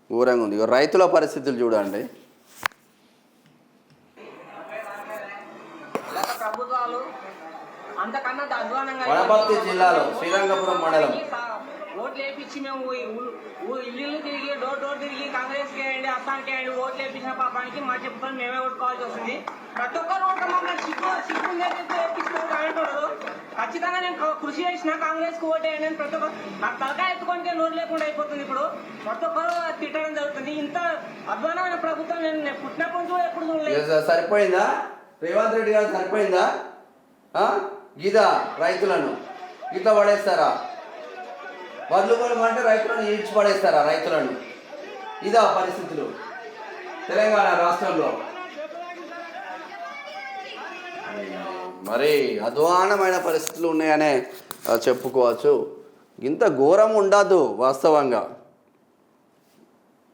ఘోరంగా ఉంది. రైతుల పరిస్థితులు చూడండి. ప్రభుత్వాలు అంతకన్నా అధ్వానంగా వనపర్తి జిల్లాలో శ్రీరంగపురం మండలం ఓట్లు వేయించి మేము ఇల్లు తిరిగి డోర్ తిరిగి కాంగ్రెస్కి వేయండి అస్సాంకి వేయండి ఓట్లు వేయించిన పాపానికి మా చెప్పుకొని మేమే ఓట్టుకోవాల్సి వస్తుంది. ప్రతి ఒక్కరు మమ్మల్ని సిగ్గు వేయించుకోవడం ఖచ్చితంగా నేను కృషి చేసిన కాంగ్రెస్కి ఓటు వేయండి అని ప్రతి ఒక్కరు నాకు తలకాయ ఎత్తుకుంటే నోరు లేకుండా అయిపోతుంది. ఇప్పుడు ప్రతి ఒక్కరు తిట్టడం జరుగుతుంది. ఇంత అధ్వానమైన ప్రభుత్వం నేను పుట్టినప్పటి నుంచి ఎప్పుడు చూడలేదు. సరిపోయిందా రేవంత్ రెడ్డి గారు? సరిపోయిందా? గీత రైతులను గీత పడేస్తారా? వడ్లు కొనమంటే రైతులను ఈడ్చి పడేస్తారా? రైతులను ఇదా పరిస్థితులు తెలంగాణ రాష్ట్రంలో? మరి అధ్వానమైన పరిస్థితులు ఉన్నాయనే చెప్పుకోవచ్చు. ఇంత ఘోరం ఉండదు వాస్తవంగా.